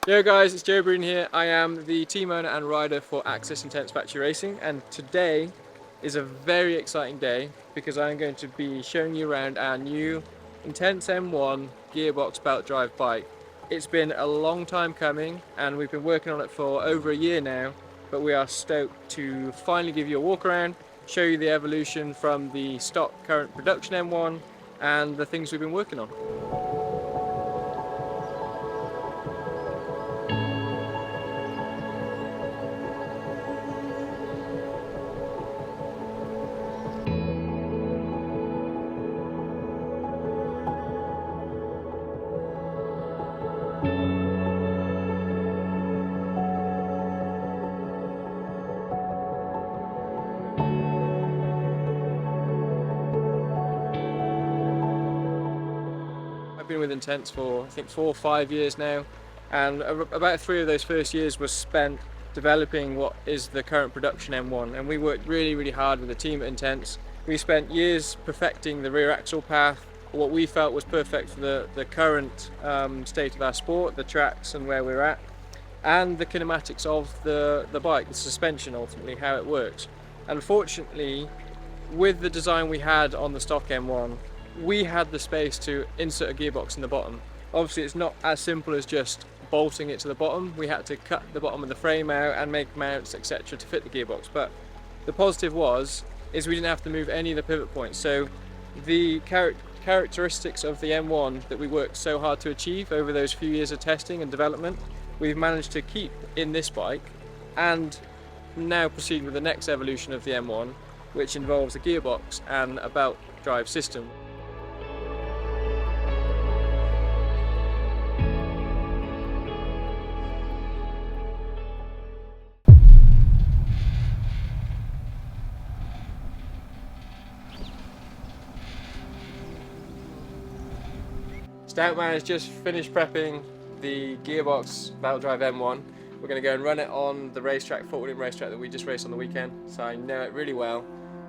Yo guys, it's Joe Breeden here. I am the team owner and rider for Axess Intense Factory Racing, and today is a very exciting day because I'm going to be showing you around our new Intense M1 Gearbox Belt Drive bike. It's been a long time coming and we've been working on it for over a year now, but we are stoked to finally give you a walk around, show you the evolution from the stock current production M1 and the things we've been working on. I've been with Intense for I think 4 or 5 years now, and about 3 of those first years was spent developing what is the current production M1, and we worked really hard with the team at Intense. We spent years perfecting the rear axle path, what we felt was perfect for the current state of our sport, the tracks and where we're at, and the kinematics of the bike, the suspension ultimately, how it works. Unfortunately, with the design we had on the stock M1, we had the space to insert a gearbox in the bottom. Obviously it's not as simple as just bolting it to the bottom. We had to cut the bottom of the frame out and make mounts, etc. to fit the gearbox. But the positive is we didn't have to move any of the pivot points. So the characteristics of the M1 that we worked so hard to achieve over those few years of testing and development, we've managed to keep in this bike, and now proceed with the next evolution of the M1, which involves a gearbox and a belt drive system. Stoutman has just finished prepping the Gearbox Belt Drive M1. We're going to go and run it on the racetrack, Fort William racetrack that we just raced on the weekend, so I know it really well,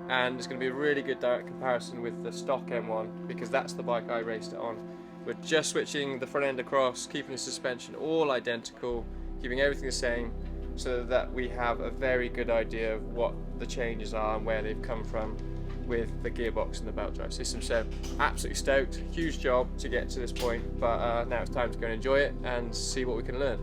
and it's going to be a really good direct comparison with the stock M1 because that's the bike I raced it on. We're just switching the front end across, keeping the suspension all identical, keeping everything the same, so that we have a very good idea of what the changes are and where they've come from with the gearbox and the belt drive system. So absolutely stoked, huge job to get to this point, but now it's time to go and enjoy it and see what we can learn.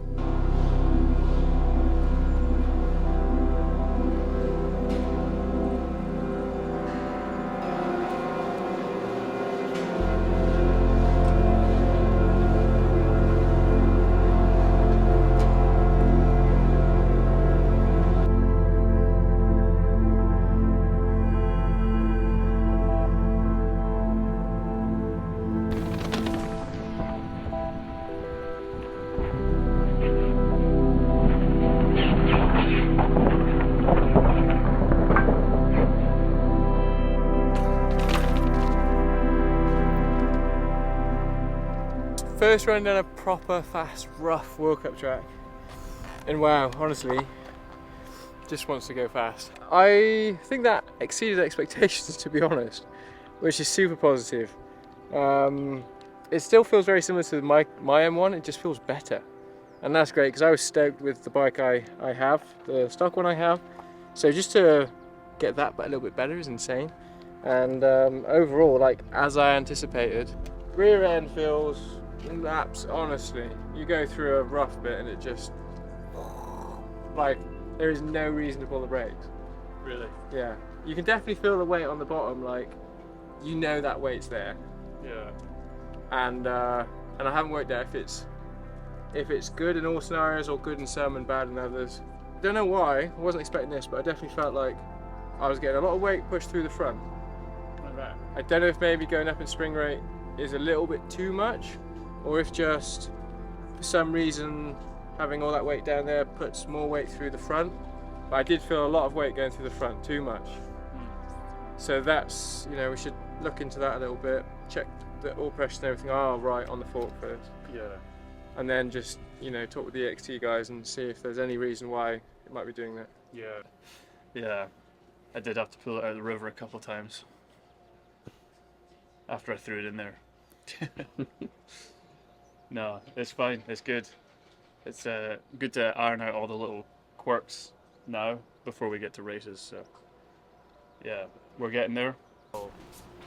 First run down a proper fast, rough World Cup track, and wow, honestly, just wants to go fast. I think that exceeded expectations, to be honest, which is super positive. It still feels very similar to my M1, it just feels better, and that's great because I was stoked with the bike I have, the stock one I have, so just to get that but a little bit better is insane. And overall, like as I anticipated, rear end feels laps, honestly, you go through a rough bit and it just, like, there is no reason to pull the brakes. Really? Yeah, you can definitely feel the weight on the bottom, like, you know that weight's there. Yeah. And I haven't worked out if it's good in all scenarios or good in some and bad in others. Don't know why, I wasn't expecting this, but I definitely felt like I was getting a lot of weight pushed through the front. Right. I don't know if maybe going up in spring rate is a little bit too much, or if just for some reason having all that weight down there puts more weight through the front. But I did feel a lot of weight going through the front, too much. So that's, you know, we should look into that a little bit, check that all pressures and everything are right on the fork first. Yeah. And then just, you know, talk with the EXT guys and see if there's any reason why it might be doing that. Yeah. Yeah. I did have to pull it out of the river a couple of times after I threw it in there. No, it's fine. It's good. it's good to iron out all the little quirks now before we get to races. So yeah, we're getting there. So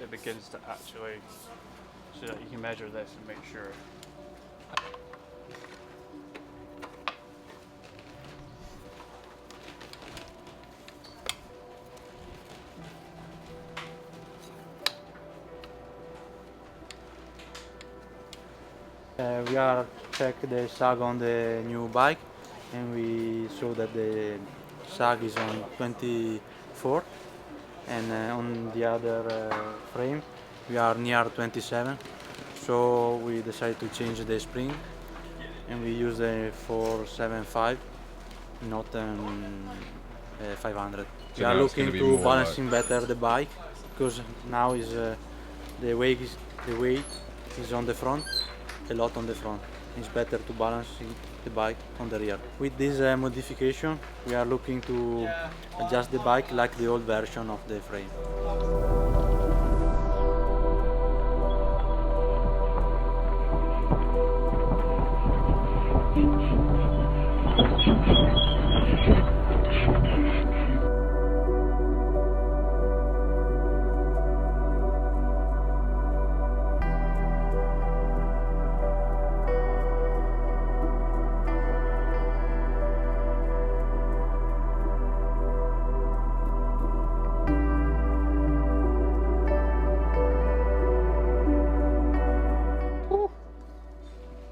it begins to actually, so that you can measure this and make sure. We are check the sag on the new bike, and we saw that the sag is on 24, and on the other frame we are near 27. So we decided to change the spring, and we use the 475, not 500. So We are now it's looking gonna be to more balancing better the bike, because now is the weight is on the front, a lot on the front. It's better to balance the bike on the rear. With this modification, we are looking to adjust the bike like the old version of the frame.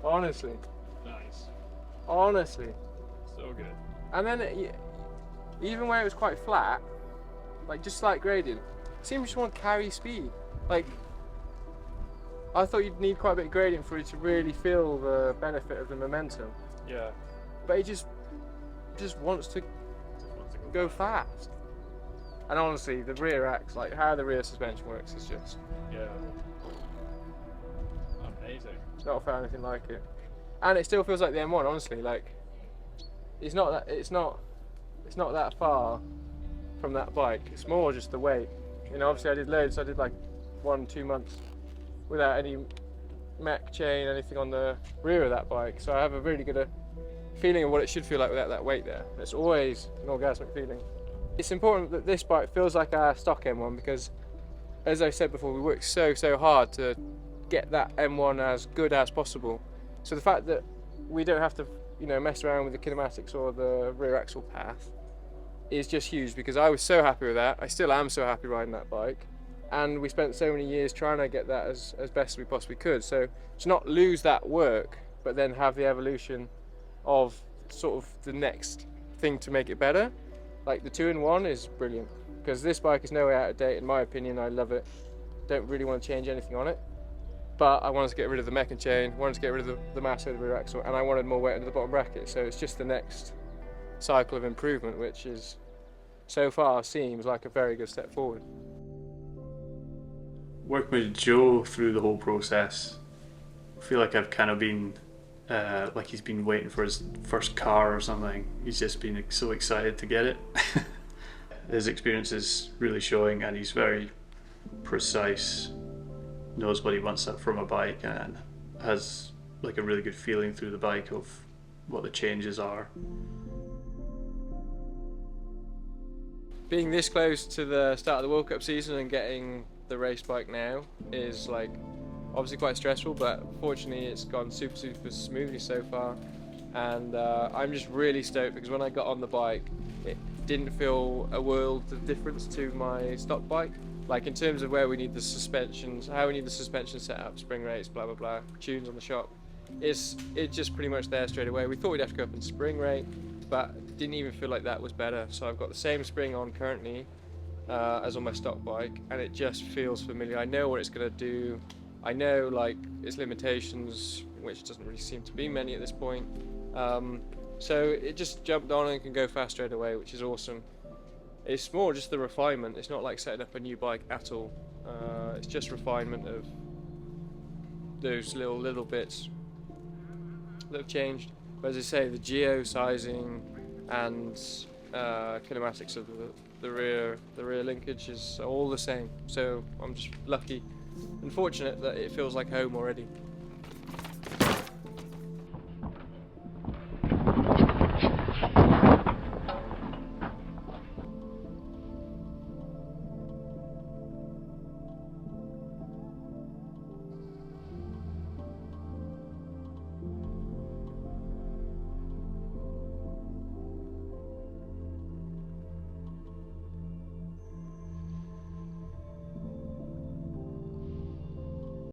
Honestly, Nice. honestly. So good. And then even when it was quite flat, like just slight gradient, it seemed just want to carry speed. Like I thought you'd need quite a bit of gradient for it to really feel the benefit of the momentum, Yeah. but it just wants to go fast. And honestly, the rear axe, like how the rear suspension works, is just Yeah. Amazing. not found anything like it. And it still feels like the M1. Honestly, like it's not that far from that bike. It's more just the weight. You know, obviously I did loads. I did like 1-2 months without any mech chain, anything on the rear of that bike. So I have a really good feeling of what it should feel like without that weight there. It's always an orgasmic feeling. It's important that this bike feels like our stock M1 because, as I said before, we worked so hard to get that M1 as good as possible. So the fact that we don't have to, you know, mess around with the kinematics or the rear axle path is just huge, because I was so happy with that. I still am so happy riding that bike, and we spent so many years trying to get that as best as we possibly could. So to not lose that work, but then have the evolution of sort of the next thing to make it better, like the 2-in-1 is brilliant, because this bike is no way out of date in my opinion. I love it, don't really want to change anything on it, but I wanted to get rid of the mech and chain, wanted to get rid of the mass of the rear axle, and I wanted more weight under the bottom bracket. So it's just the next cycle of improvement, which is so far seems like a very good step forward. Working with Joe through the whole process, I feel like I've kind of been like he's been waiting for his first car or something. He's just been so excited to get it. His experience is really showing, and he's very precise, knows what he wants from a bike, and has like a really good feeling through the bike of what the changes are. Being this close to the start of the World Cup season and getting the race bike now is like obviously quite stressful, but fortunately it's gone super smoothly so far, and I'm just really stoked because when I got on the bike it didn't feel a world of difference to my stock bike, like in terms of where we need the suspensions, how we need the suspension set up, spring rates, blah blah blah, tunes on the shop. It's just pretty much there straight away. We thought we'd have to go up in spring rate, but didn't even feel like that was better. So I've got the same spring on currently as on my stock bike, and it just feels familiar. I know what it's going to do. I know like its limitations, which doesn't really seem to be many at this point. So it just jumped on and can go fast straight away, which is awesome. It's more just the refinement. It's not like setting up a new bike at all. It's just refinement of those little bits that have changed. But as I say, the geo sizing and kinematics of the rear linkage is all the same. So I'm just lucky and fortunate that it feels like home already.